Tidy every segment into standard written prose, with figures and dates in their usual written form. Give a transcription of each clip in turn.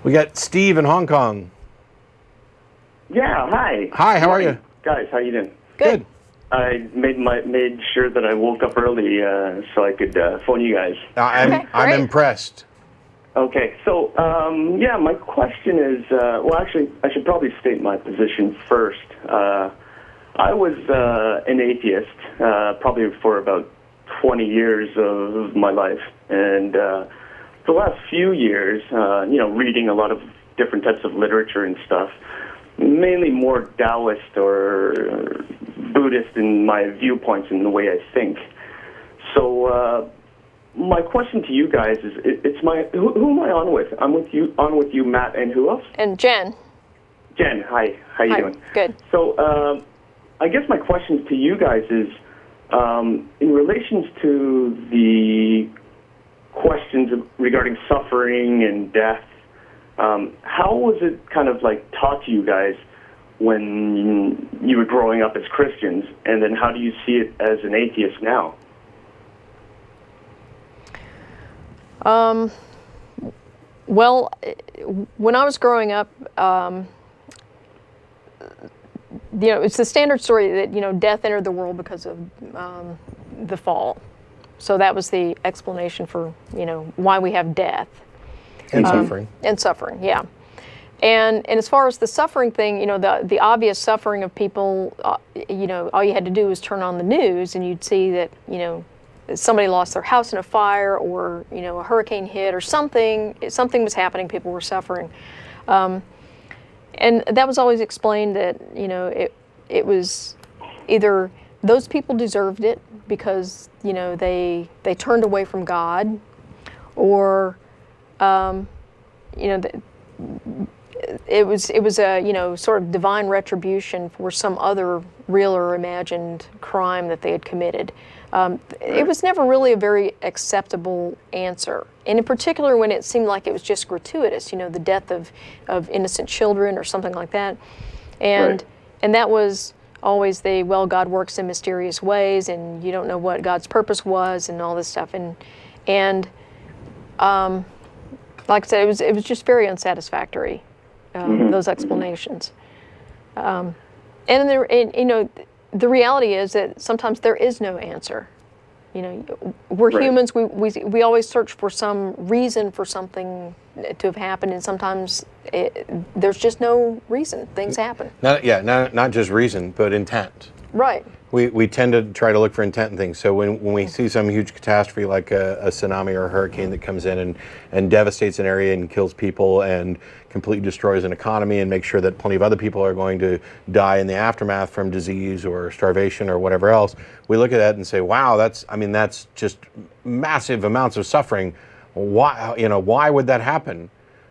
We got Steve in Hong Kong. Yeah, hi. Hi, how are you? Guys, how you doing? Good. I made sure that I woke up early so I could phone you guys. I'm impressed. Okay, so, yeah, my question is, well, actually, I should probably state my position first. I was an atheist probably for about 20 years of my life, and the last few years, reading a lot of different types of literature and stuff, mainly more Taoist or Buddhist in my viewpoints and the way I think. So my question to you guys is, who am I on with? I'm with you, Matt, and who else? And Jen. Jen, hi. How you doing? Good. So I guess my question to you guys is, in relations to the questions regarding suffering and death, how was it kind of like taught to you guys when you were growing up as Christians, and then how do you see it as an atheist now? Well, when I was growing up, it's the standard story that, death entered the world because of the fall. So that was the explanation for, why we have death. And suffering. And suffering, yeah. And as far as the suffering thing, the obvious suffering of people, all you had to do was turn on the news and you'd see that, somebody lost their house in a fire, or, a hurricane hit, or something was happening, people were suffering. And that was always explained that, it was either those people deserved it because, they turned away from God, or, it was a, sort of divine retribution for some other real or imagined crime that they had committed. It was never really a very acceptable answer. And in particular, when it seemed like it was just gratuitous, the death of innocent children or something like that. And that was always God works in mysterious ways, and you don't know what God's purpose was, and all this stuff. And like I said, it was just very unsatisfactory, those explanations. And the reality is that sometimes there is no answer. We're humans. We always search for some reason for something to have happened, and sometimes there's just no reason. Things happen. Not just reason, but intent. Right. We tend to try to look for intent in things. So when we see some huge catastrophe like a tsunami or a hurricane that comes in and devastates an area and kills people and completely destroys an economy and makes sure that plenty of other people are going to die in the aftermath from disease or starvation or whatever else, we look at that and say, wow, that's just massive amounts of suffering. Why would that happen?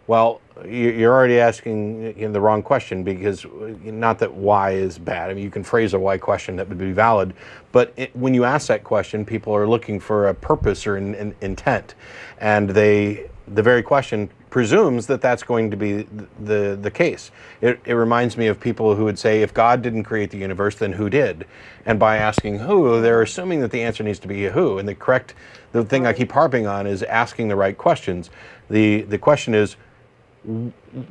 Well, you're already asking the wrong question, because not that why is bad. I mean, you can phrase a why question that would be valid, but when you ask that question, people are looking for a purpose or an intent, and the very question presumes that that's going to be the case. It reminds me of people who would say, if God didn't create the universe, then who did? And by asking who, they're assuming that the answer needs to be a who. And the thing I keep harping on is asking the right questions. The question is,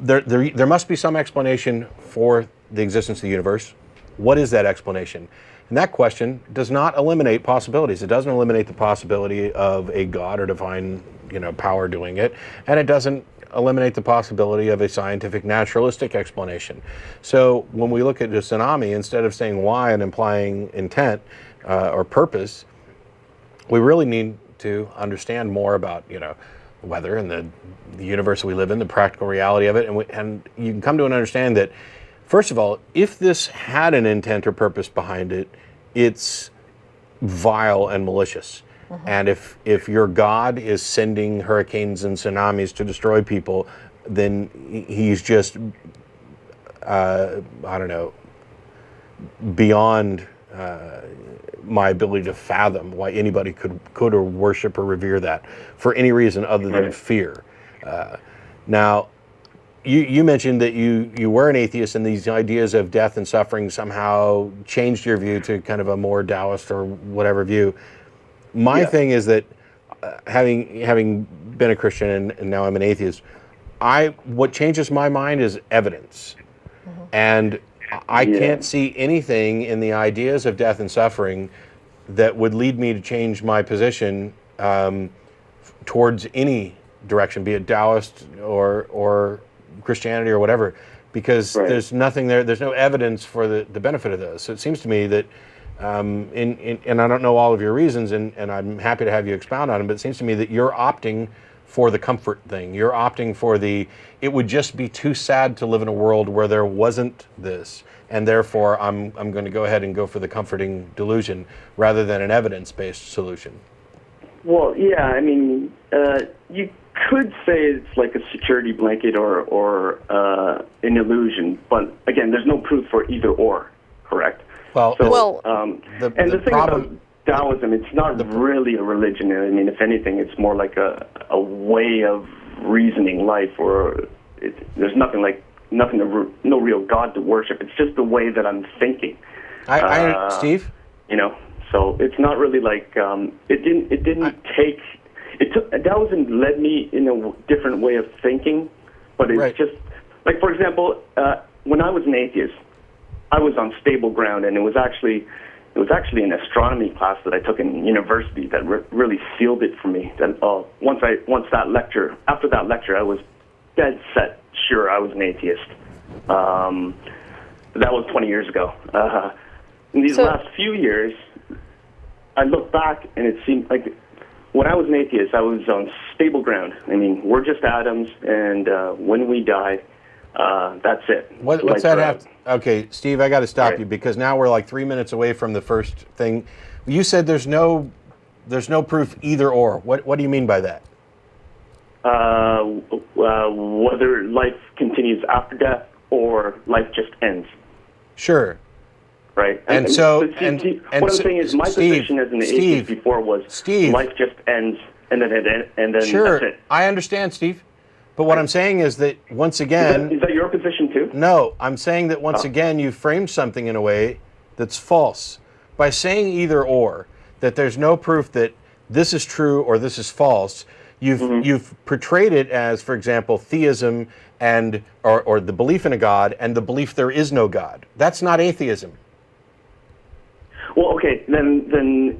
there must be some explanation for the existence of the universe. What is that explanation? And that question does not eliminate possibilities. It doesn't eliminate the possibility of a God or divine, power doing it, and it doesn't eliminate the possibility of a scientific naturalistic explanation. So when we look at a tsunami, instead of saying why and implying intent or purpose, we really need to understand more about, weather and the universe we live in, the practical reality of it, and you can come to an understanding that, first of all, if this had an intent or purpose behind it, it's vile and malicious. And if your God is sending hurricanes and tsunamis to destroy people, then he's just, beyond my ability to fathom why anybody could or worship or revere that for any reason other than fear. Now, you mentioned that you were an atheist, and these ideas of death and suffering somehow changed your view to kind of a more Taoist or whatever view. My thing is that having been a Christian and now I'm an atheist, what changes my mind is evidence. And I can't see anything in the ideas of death and suffering that would lead me to change my position towards any direction, be it Taoist or Christianity or whatever, because there's nothing there. There's no evidence for the benefit of those. So it seems to me that, and I don't know all of your reasons, and I'm happy to have you expound on them, but it seems to me that you're opting for the comfort thing. You're opting for it would just be too sad to live in a world where there wasn't this, and therefore I'm going to go ahead and go for the comforting delusion rather than an evidence-based solution. Well, yeah, I mean, you could say it's like a security blanket or an illusion, but again, there's no proof for either or, correct? Well, the thing about Taoism, it's not really a religion. I mean, if anything, it's more like a way of reasoning life, or there's no real God to worship. It's just the way that I'm thinking. Steve? You know, so it's not really like Taoism led me in a different way of thinking, but it's just like, for example, when I was an atheist, I was on stable ground, and it was actually an astronomy class that I took in university that really sealed it for me. That after that lecture, I was dead set sure I was an atheist. That was 20 years ago. In these last few years, I look back, and it seemed like when I was an atheist, I was on stable ground. I mean, we're just atoms, and when we die, that's it. What's that have? Okay, Steve, I got to stop you because now we're like 3 minutes away from the first thing. You said there's no proof either or. What do you mean by that? Whether life continues after death or life just ends. Sure. Right. And what I'm saying is my position as an atheist before was life just ends and then that's it. I understand, Steve. But what I'm saying is that once again... Is that your position too? No, I'm saying that once again you framed something in a way that's false. By saying either or, that there's no proof that this is true or this is false, you've portrayed it as, for example, theism and or the belief in a God and the belief there is no God. That's not atheism. Well, okay, then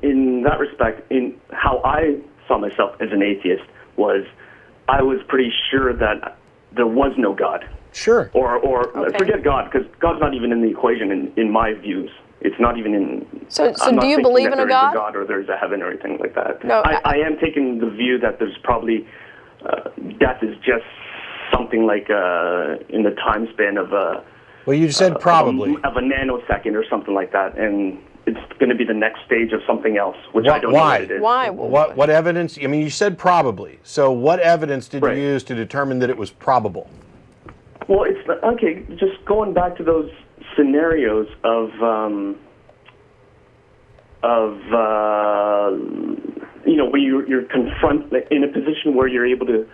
in that respect, in how I saw myself as an atheist was... I was pretty sure that there was no God. Sure. Or forget God, because God's not even in the equation in my views. It's not even in... So do you believe in a God? There is a God or there's a heaven or anything like that. No, I am taking the view that there's probably... death is just something like in the time span of a... Well, you said probably. Of a nanosecond or something like that, and... It's going to be the next stage of something else, which I don't know what it is. Why? What evidence? I mean, you said probably. So what evidence did you use to determine that it was probable? Well, it's okay. Just going back to those scenarios of where you're confronted in a position where you're able to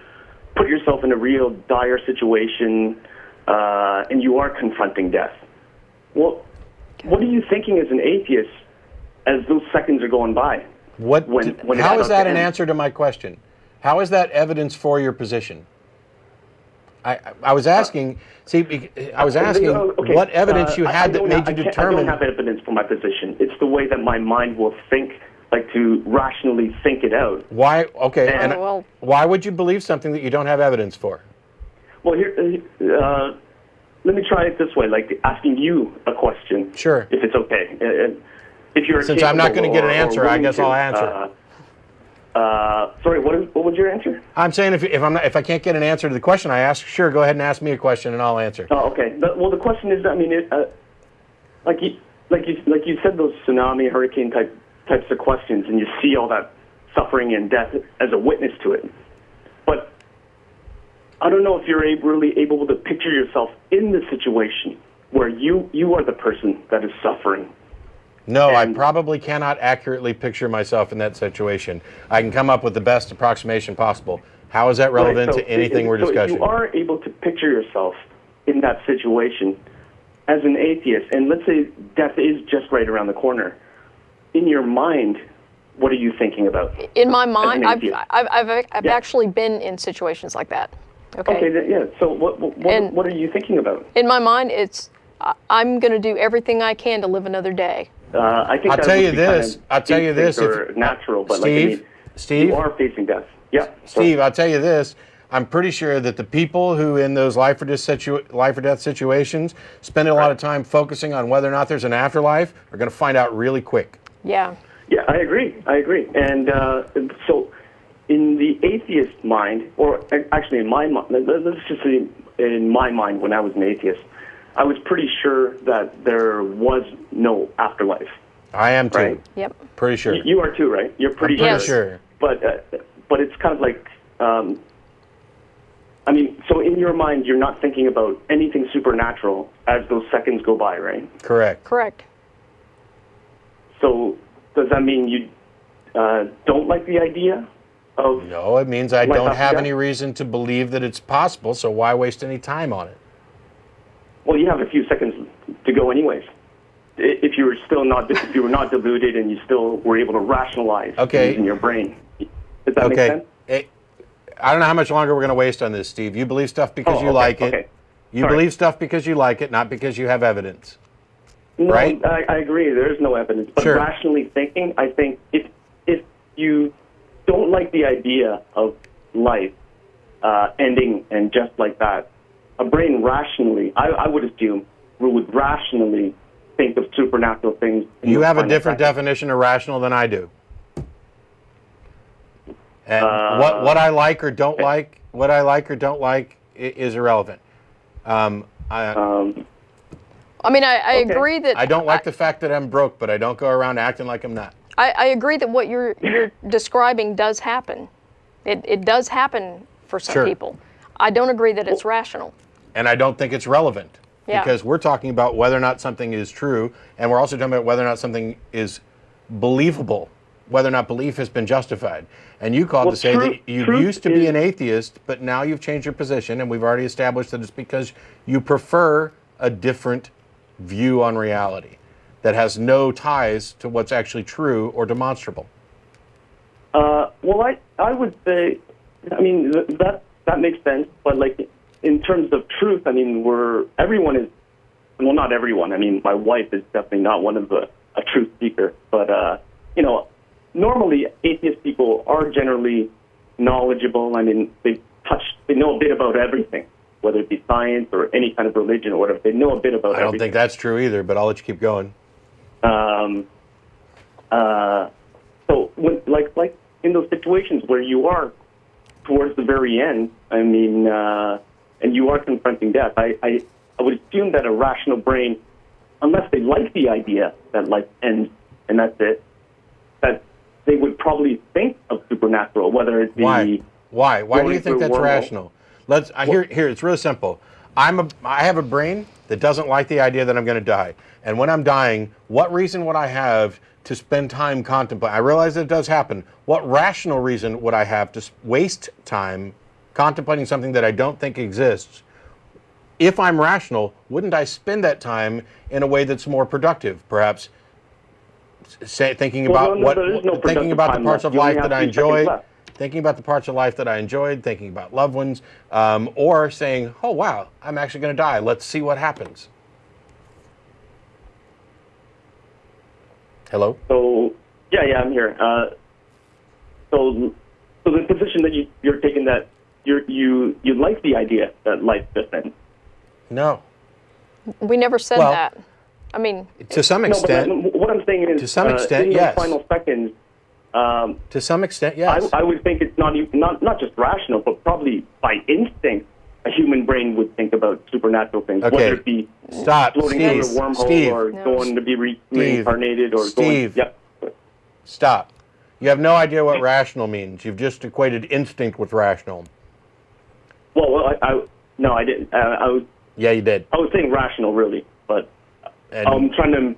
put yourself in a real dire situation, and you are confronting death. Well. What are you thinking as an atheist as those seconds are going by? How is that an answer to my question? How is that evidence for your position? I was asking, what evidence you had that made you determine... I don't have evidence for my position. It's the way that my mind will think, like to rationally think it out. Why? Okay, and why would you believe something that you don't have evidence for? Well, here... let me try it this way, like asking you a question. Sure. If it's okay. If you're Since I'm not going to get an answer, I guess I'll answer. Sorry, what was your answer? I'm saying if I can't get an answer to the question I ask, sure, go ahead and ask me a question and I'll answer. Oh, okay. Well, the question is, I mean, like you said, those tsunami, hurricane types of questions, and you see all that suffering and death as a witness to it. But I don't know if you're really able to picture yourself in the situation where you are the person that is suffering. No, I probably cannot accurately picture myself in that situation. I can come up with the best approximation possible. How is that relevant to anything we're discussing? You are able to picture yourself in that situation as an atheist, and let's say death is just right around the corner. In your mind, what are you thinking about? In my mind, I've actually been in situations like that. Okay. Yeah. So what are you thinking about? In my mind, I'm going to do everything I can to live another day. I think I'll that tell would you be this. kind of I'll tell you this. instinct or natural, but Steve, Steve, you are facing death. Yeah. Steve, I'll tell you this. I'm pretty sure that the people who in those life or death situations spend a lot of time focusing on whether or not there's an afterlife are going to find out really quick. Yeah. Yeah, I agree. And so in the atheist mind, or actually in my mind, let's just say in my mind when I was an atheist, I was pretty sure that there was no afterlife. I am too. Right? Yep. Pretty sure. You are too, right? You're pretty I'm sure. pretty sure. But it's kind of like, I mean, so in your mind, you're not thinking about anything supernatural as those seconds go by, right? Correct. Correct. So does that mean you don't like the idea of? No, it means I life don't after have death? any reason to believe that it's possible, so why waste any time on it? Well, you have a few seconds to go anyways. If you were not deluded and you still were able to rationalize things in your brain. Does that make sense? I don't know how much longer we're going to waste on this, Steve. You believe stuff because you like it. You believe stuff because you like it, not because you have evidence. No, right? I agree. There is no evidence. But rationally thinking, I think if you don't like the idea of life ending and just like that, a brain rationally, I would assume, would rationally think of supernatural things. You have a different definition of rational than I do. And what I like or don't like, is irrelevant. I mean, I agree that I don't like the fact that I'm broke, but I don't go around acting like I'm not. I agree that what you're describing does happen. It does happen for some people. I don't agree that it's rational. And I don't think it's relevant. Yeah. Because we're talking about whether or not something is true, and we're also talking about whether or not something is believable, whether or not belief has been justified. And you called to say that you used to be an atheist, but now you've changed your position, and we've already established that it's because you prefer a different view on reality that has no ties to what's actually true or demonstrable. Well, I would say, I mean, that makes sense, but like in terms of truth, I mean, everyone is, well, not everyone. I mean, my wife is definitely not one of a truth seeker, but, you know, normally atheist people are generally knowledgeable. I mean, they know a bit about everything, whether it be science or any kind of religion or whatever. They know a bit about everything. I don't think that's true either, but I'll let you keep going. So, like in those situations where you are towards the very end, I mean, and you are confronting death, I would assume that a rational brain, unless they like the idea that life ends and that's it, that they would probably think of supernatural, whether it be... Why do you think that's rational? Here, it's really simple. I have a brain that doesn't like the idea that I'm going to die. And when I'm dying, what reason would I have to spend time contemplating? I realize that it does happen. What rational reason would I have to waste time contemplating something that I don't think exists? If I'm rational, wouldn't I spend that time in a way that's more productive? Perhaps thinking about thinking about the parts of life that I enjoyed, thinking about the parts of life that I enjoyed, thinking about loved ones, or saying, "Oh wow, I'm actually going to die. Let's see what happens." Hello? So, yeah, I'm here. So the position that you're taking, that you like the idea that life just ends. No. We never said that. I mean, to some extent. No, but what I'm saying is, to some extent, in yes. those final seconds. To some extent, yes. I would think it's not just rational, but probably by instinct, a human brain would think about supernatural things, whether it be floating through a wormhole or going to be reincarnated or going. Yep. Stop. You have no idea what rational means. You've just equated instinct with rational. Well, no, I didn't. Yeah, you did. I was saying rational, really, but I'm trying to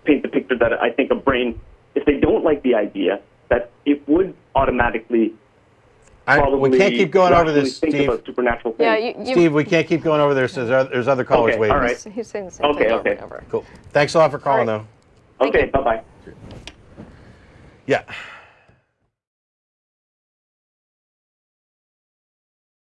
paint the picture that I think a brain, if they don't like the idea, that it would automatically. We can't keep going over this, Steve. About supernatural things. Yeah, Steve, we can't keep going over this. There's other callers waiting. All right. He's saying the same thing over and over. Cool. Thanks a lot for calling, though. Okay, bye-bye. Yeah.